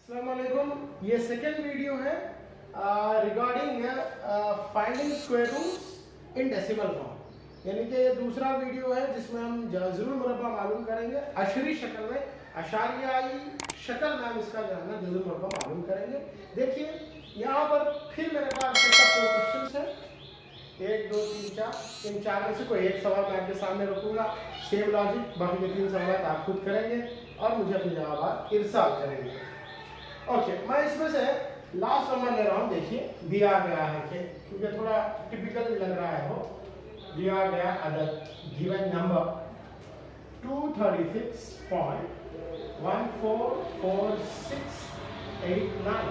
अस्सलाम वालेकुम। ये सेकेंड वीडियो है regarding finding square roots in decimal form, यानी कि ये दूसरा वीडियो है जिसमें हम जज़रुल मुरब्बा मालूम करेंगे अशरी शक्ल में, अशारियाई शक्ल में हम इसका जो है ना जज़रुल मुरब्बा मालूम करेंगे। देखिए यहाँ पर फिर मेरे पास ऐसा 4 क्वेश्चन है, 1 2 3 4, इन 4 में से कोई एक सवाल मैं आपके सामने रखूंगा। सेम लॉजिक, बाकी के 3 सवाल आप खुद करेंगे और मुझे अपने जवाब इरसाल करेंगे। ओके, मैं इसमें से लास्ट नंबर ले रहा हूँ। देखिए दिया गया है कि क्योंकि थोड़ा टिपिकल लग रहा है वो, दिया गया अदद गिवन नंबर 236.144689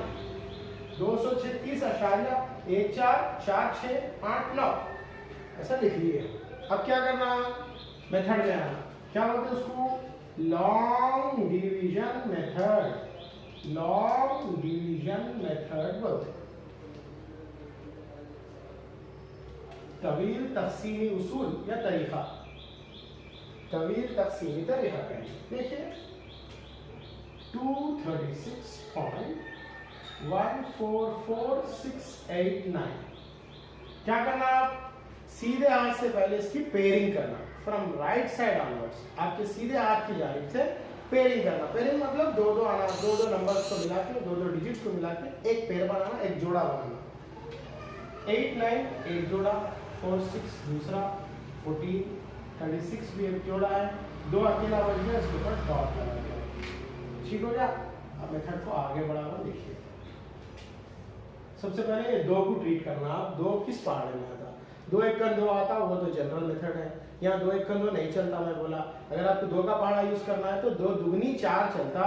236.144689 ऐसा लिख लिए। अब क्या करना, मेथड में आना। क्या बोलते हैं उसको? Long division method. Long division method बोलते हैं। तवील तक़सीमी उसूल या तरीका, तवील तक़सीमी तरीका कहेंगे। देखिए 236.144689 क्या करना, आप सीधे हाथ से पहले इसकी पेयरिंग करना, फ्रॉम राइट साइड ऑनवर्ड्स, आपके सीधे हाथ की जानिब से पेयरिंग करना। पेयरिंग मतलब दो दो नंबर्स को मिला के, दो डिजिट्स को मिला के एक पेयर बनाना, एक जोड़ा बनाना। 8 9 एक जोड़ा, 4 6 दूसरा, 14 36 भी एक जोड़ा है, दो अकेला बच गया, इसके ऊपर डॉट लगा दिया। ठीक हो गया। अब मेथड को आगे बढ़ाना। देखिए सबसे पहले ये 2 को ट्रीट करना। आप 2 किस पहाड़े में आता, 2 1 2 आता, वो तो जनरल मेथड है। यहाँ 2 1 2 नहीं चलता। मैं बोला अगर आपको 2 का पहाड़ा यूज करना है तो 2 दुगनी 4 चलता।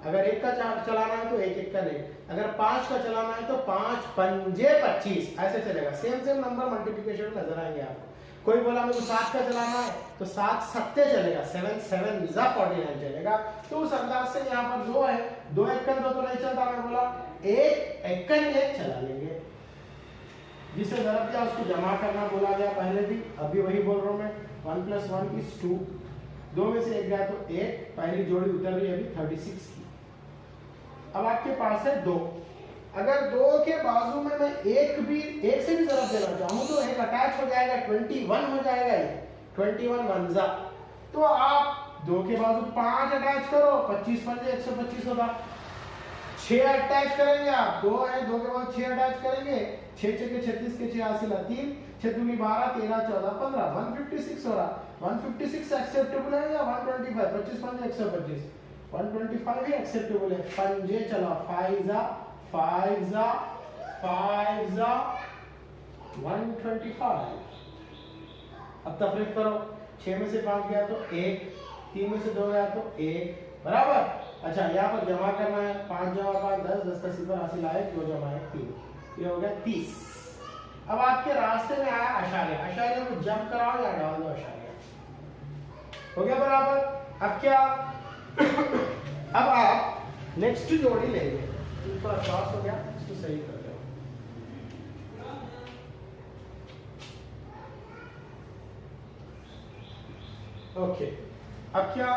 अगर 1 का 4 चलाना है तो 1 1 का नहीं। अगर 5 का चलाना है तो 5 पंजे 25 ऐसे चलेगा। सेम नंबर मल्टीप्लिकेशन नजर आएंगे आपको। कोई बोला मेरे को 7 का चलाना है तो 7 सत्ते चलेगा, 7 7 49 चलेगा। तो उस अंदाज से यहाँ पर 2 है, 2 1 2 तो नहीं चलता। मैं बोला 1 1 चला लेंगे। जिसे ज़रूरत क्या उसको जमा करना बोला गया पहले भी, अभी वही बोल रहा हूँ मैं। 1 + 1 = 2, 2 में से 1 गया तो 1, पहली जोड़ी उतर रही है अभी 36 की। अब आपके पास है 2। अगर 2 के बाजू में मैं एक से भी ज़रूरत देना चाहूँ तो 1 अटैच हो जाएगा, 21 हो जाएगा। ये 21 1 तो आप 2 के बाजू 5 अटैच करो, 25 पंजे 125 होगा। 6 अटैच करेंगे आप, 2 है, 2 के बाद 6 अटैच करेंगे, 6 6 के 36 के 86 ला 3, 6 दूनी 12, 13 14 15, 156 हो रहा। 156 एक्सेप्टेबल है या 125? 25 पंजे 125, 125 ही एक्सेप्टेबल है। पंजे चलो, 5 जा 125। अब तफरीक करो, 6 में से 5 गया तो 1, 3 में से 2 गया तो 1 बराबर। अच्छा यहाँ पर जमा करना है, 5 जमा 5 10, 10 का सिफर हासिल आए, 2 जमा 1 3, ये हो गया 30। अब आपके रास्ते में आया अशारिया, अशारिया को जम कराओ या डाल दो अशारिया, हो गया बराबर। अब क्या अब आप नेक्स्ट जोड़ी लेंगे, थोड़ा क्रॉस हो गया, इसको सही कर दो। ओके, अब क्या,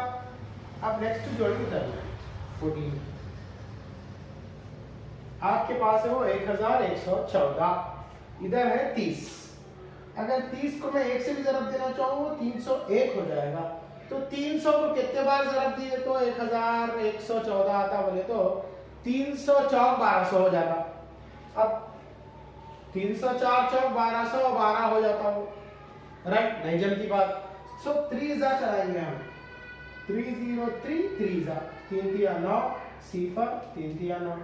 अब नेक्स्ट जोड़ी उतरना है 14। आपके पास है वो 1114, इधर है 30। अगर 30 को मैं 1 से भी ज़रब देना चाहूँ वो 301 हो जाएगा। तो 300 को कितने बार ज़रब दिए तो 1114 आता, बोले तो 300 चौक 1200 हो जाएगा। अब 304 चौक 1200 12 हो जाता हो, राइट, नहीं जमती बात। सो 3 चलाएंगे हम, 303 3 3 3 9 सिफर 3 3 9,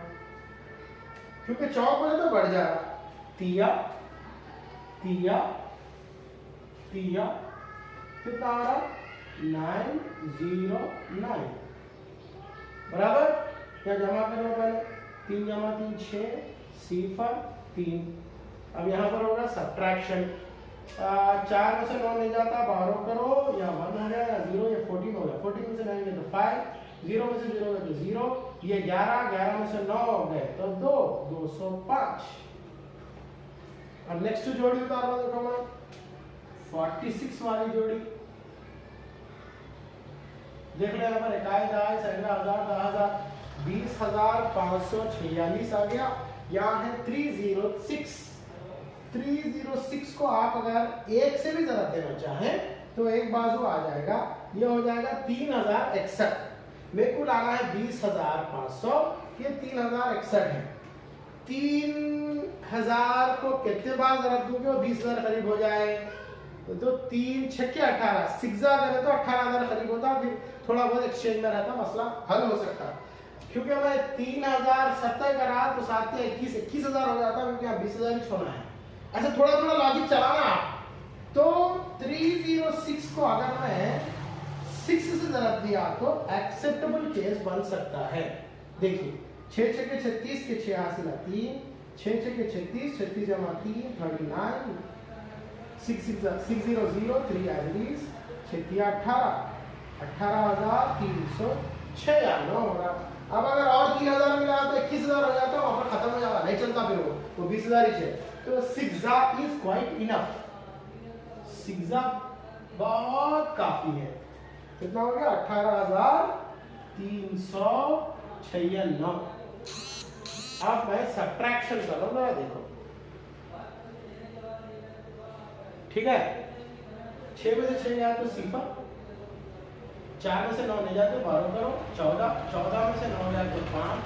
क्योंकि चौक बोले तो बढ़ जाएगा। तिया तिया तिया कितना आ रहा, 909 बराबर। क्या जमा करो पहले, 3 जमा 3 6 सिफर 3। अब यहाँ पर होगा सब्ट्रैक्शन, 4 में से 9 नहीं जाता, 12 करो, या 1 हो गया या 0, या 14 हो गया, 14 में से 9 गए तो 5, 0 में से 0 गए तो 0, ये 11, 11 में से 9 हो गए तो 2, 205। अब नेक्स्ट जोड़ी उतार रहा देखो मैं, 46 वाली जोड़ी। देख लो यहाँ पर 21 10 11 10 10 20,546 आ गया। यहाँ है 306। 306 को आप अगर एक से भी ज़रूरत देना चाहें तो एक बाजू आ जाएगा, ये हो जाएगा 3061। मेरे को लाना है 20,500, ये 3061 है। 3000 को कितने बार ज़रूरत दूंगे वो 20,000 करीब हो जाए, तो 3 छक्के 18, सिक्सा करें तो 18,000 करीब होता, फिर थोड़ा बहुत एक्सचेंज में रहता, मसला हल हो सकता। क्योंकि मैं 3070 करा तो साथ में 21,000 हो जाता, क्योंकि यहाँ 20,000 ही छोड़ना है। ऐसे थोड़ा थोड़ा लॉजिक चलाना आप। तो 306 को अगर मैं 6 से जरूरत दिया तो एक्सेप्टेबल केस बन सकता है। देखिए 6 छक्के 36 के 6 हासिल 3, 6 छक्के 36, 36 जमा 3 39, 600 3 एवरीज 18,396 हो रहा। अब अगर और 3,000 मिला तो 21,000 हो जाता, वहां पर खत्म हो जाता, नहीं चलता फिर वो 20,000 ही है। तो सिक्सा इज क्वाइट इनफ, सिक्सा बहुत काफी है। कितना हो गया 18,396। अब मैं सब्ट्रैक्शन कर रहा हूं, देखो ठीक है। 6 में से 6 गया तो सिफर, 4 में से 9 नहीं जाते 12 करो 14, 14 में से 9 गया तो 5,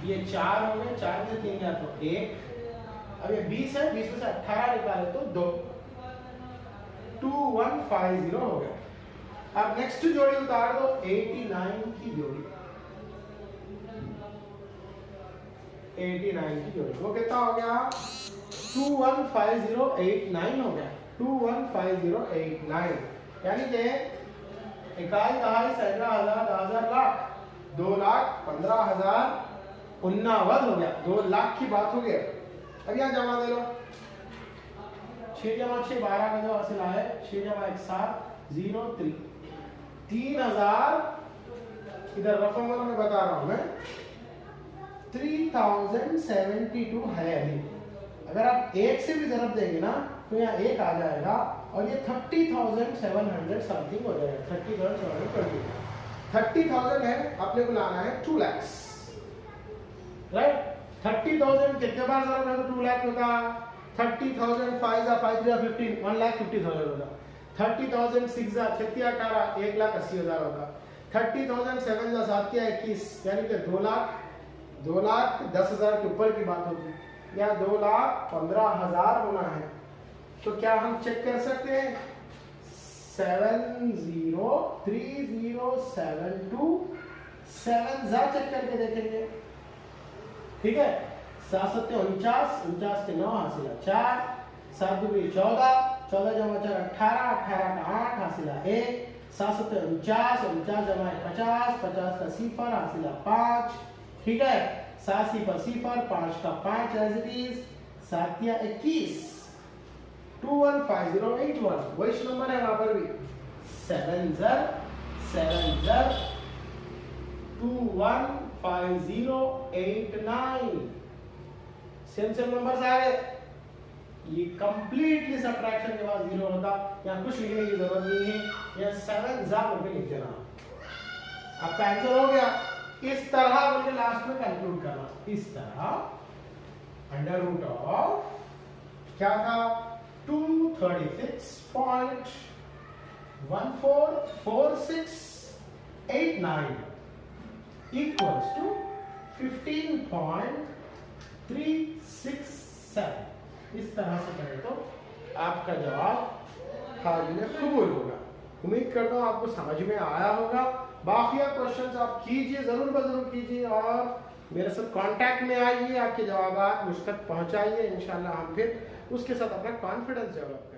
ये 4 हो गए, 4 में से 3 गया तो 1। अब ये 20 है, 20 में से 18 निकाले तो 2, 2150 हो गया। अब नेक्स्ट जोड़ी उतार दो 89 की जोड़ी, 89 की जोड़ी, वो कितना हो गया 215089 हो गया, 215089। यानी कि इकाई दहाई सैकड़ा हजार 10,000 लाख, 2,15,089 हो गया, 2 लाख की बात हो गया। अब यहाँ जमा दे लो, 6 जमा 6 12 का जो हासिल आया, 6 जमा 1 7 0 3, 3,000 इधर रफा में बता रहा हूं मैं, 3072 है अभी। अगर आप एक से भी जरूरत देंगे ना तो यहाँ 1 आ जाएगा और ये 30,700 समथिंग हो जाएगा, 30,720। 30,000 है, अपने को लाना है 2 लाख, राइट। 30,000 कितने बार जरूरत है तो 2 लाख होगा। 30,000 5 5 15 1,50,000 होगा। 30,000 6 36 18 1,80,000 होगा। 30,000 7 7 21 यानी कि 2,10,000 के ऊपर की बात होगी, या 2,15,000 होना है। तो क्या हम चेक कर सकते हैं 703072 7,000 चेक करके देखेंगे, ठीक है। 7 7 49, 49 के 9 हासिल 4, 7 2 14, 14 जमा 4 18, 18 का 8 हासिल 1, 7 7 49, 49 जमा 50, 50 का सिफर हासिल 5, ठीक है। 7 सिफर सिफर 5 का 5 एज इट इज, 7 या 21, 215081 वही नंबर है वहां पर भी, 70215089 सेम नंबर्स आ गए। ये कंप्लीटली सब्ट्रैक्शन के बाद 0 होता, यहाँ कुछ लिखने की जरूरत नहीं है, यहाँ 7,000 करके लिख देना, आपका आंसर हो गया। इस तरह मुझे लास्ट में कंक्लूड करना, इस तरह अंडर रूट ऑफ क्या था 236.144689 इक्वल्स टू 15.367। इस तरह से करें तो आपका जवाब हाल में कबूल होगा। उम्मीद करता हूँ आपको समझ में आया होगा। बाकी क्वेश्चंस आप कीजिए, जरूर कीजिए और मेरे साथ कांटेक्ट में आइए, आपके जवाब मुझ तक पहुंचाइए। इंशाल्लाह हम फिर उसके साथ अपना कॉन्फिडेंस डेवलप करें।